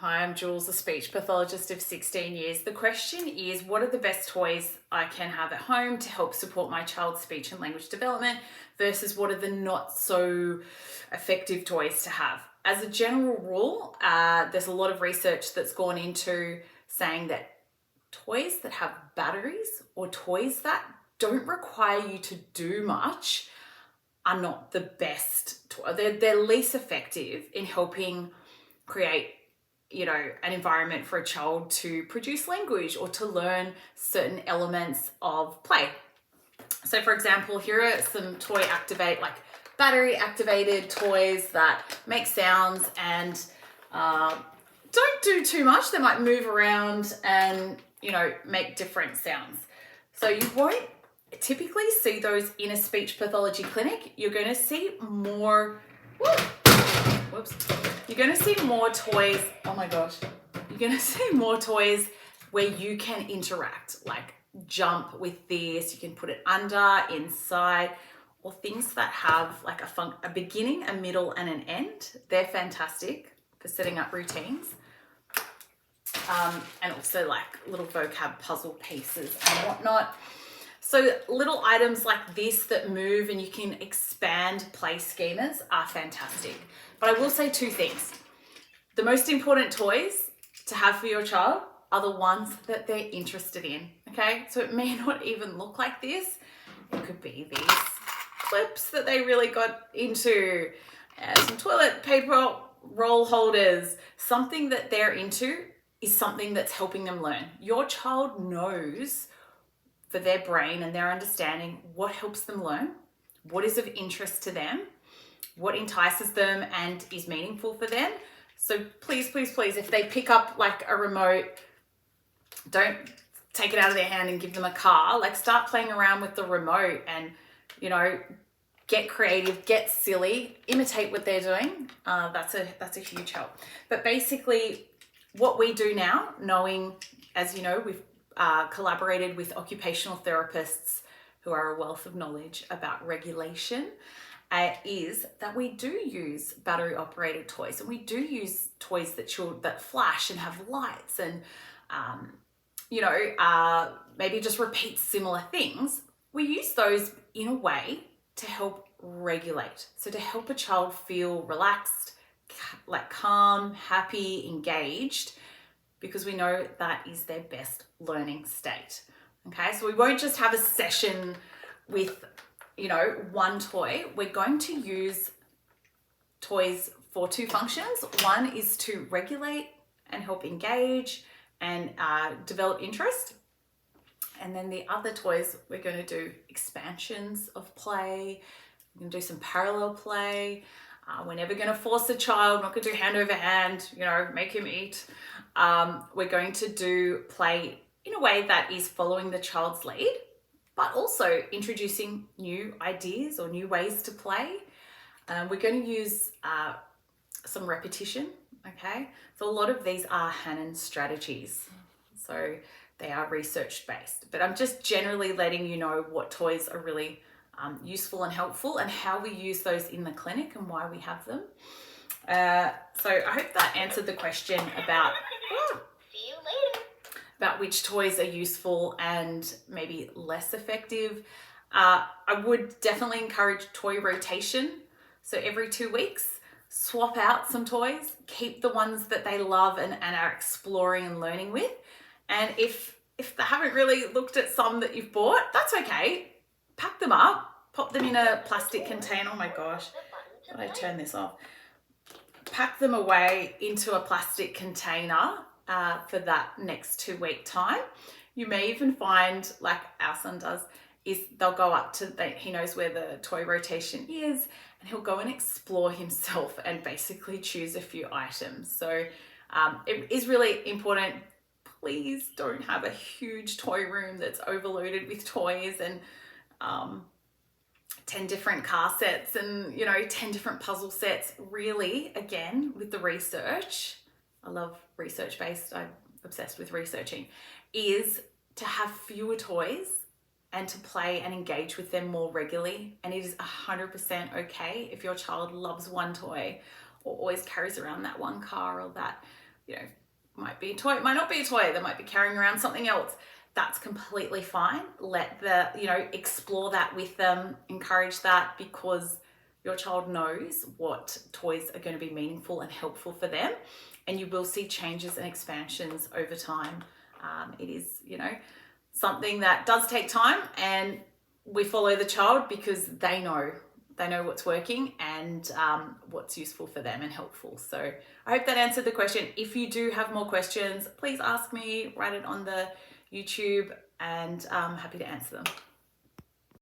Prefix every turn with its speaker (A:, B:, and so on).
A: Hi, I'm Jules, a speech pathologist of 16 years. The question is, what are the best toys I can have at home to help support my child's speech and language development versus what are the not so effective toys to have? As a general rule, there's a lot of research that's gone into saying that toys that have batteries or toys that don't require you to do much are not the best. They're least effective in helping create an environment for a child to produce language or to learn certain elements of play. So for example, here are some battery activated toys that make sounds and don't do too much. They might move around and, make different sounds. So you won't typically see those in a speech pathology clinic. You're going to see more, You're going to see more toys. Oh my gosh. You're going to see more toys where you can interact, like jump with this. You can put it under, inside, or things that have like a beginning, a middle, and an end. They're fantastic for setting up routines. And also like little vocab puzzle pieces and whatnot. So little items like this that move and you can expand play schemas are fantastic. But I will say two things. The most important toys to have for your child are the ones that they're interested in, okay? So it may not even look like this. It could be these clips that they really got into, some toilet paper roll holders. Something that they're into is something that's helping them learn. Your child knows for their brain and their understanding what helps them learn, what is of interest to them, what entices them and is meaningful for them. So please, please, please, if they pick up like a remote, don't take it out of their hand and give them a car. Like start playing around with the remote and, get creative, get silly, imitate what they're doing. That's a huge help. But basically what we do now, knowing, as you know, we've collaborated with occupational therapists who are a wealth of knowledge about regulation, is that we do use battery operated toys, and we do use toys that flash and have lights and maybe just repeat similar things. We use those in a way to help regulate, so to help a child feel relaxed, like calm, happy, engaged, because we know that is their best learning state. Okay, so we won't just have a session with one toy. We're going to use toys for two functions. One is to regulate and help engage and develop interest. And then the other toys, we're going to do expansions of play. We're going to do some parallel play. We're never going to force a child, we're not going to do hand over hand, make him eat. We're going to do play in a way that is following the child's lead, but also introducing new ideas or new ways to play. We're going to use some repetition, okay? So a lot of these are Hanen strategies. So they are research-based, but I'm just generally letting you know what toys are really useful and helpful and how we use those in the clinic and why we have them. So I hope that answered the question about
B: See you later.
A: About which toys are useful and maybe less effective. I would definitely encourage toy rotation. So every 2 weeks, swap out some toys, keep the ones that they love and are exploring and learning with. And if they haven't really looked at some that you've bought, that's okay. Pack them up, pop them in a plastic container. Oh my gosh, how do I turn this off? Pack them away into a plastic container for that next 2 week time. You may even find, like our son does, is they'll go up to, he knows where the toy rotation is, and he'll go and explore himself and basically choose a few items. So it is really important. Please don't have a huge toy room that's overloaded with toys and 10 different car sets and 10 different puzzle sets. Really, again, with the research, I love research-based, I'm obsessed with researching, is to have fewer toys and to play and engage with them more regularly. And it is 100% okay if your child loves one toy or always carries around that one car or that you know, might be a toy, it might not be a toy, they might be carrying around something else. That's completely fine. Let explore that with them, encourage that, because your child knows what toys are going to be meaningful and helpful for them, and you will see changes and expansions over time. It is, something that does take time, and we follow the child because they know what's working and what's useful for them and helpful. So I hope that answered the question. If you do have more questions, please ask me, write it on the YouTube, and I'm happy to answer them.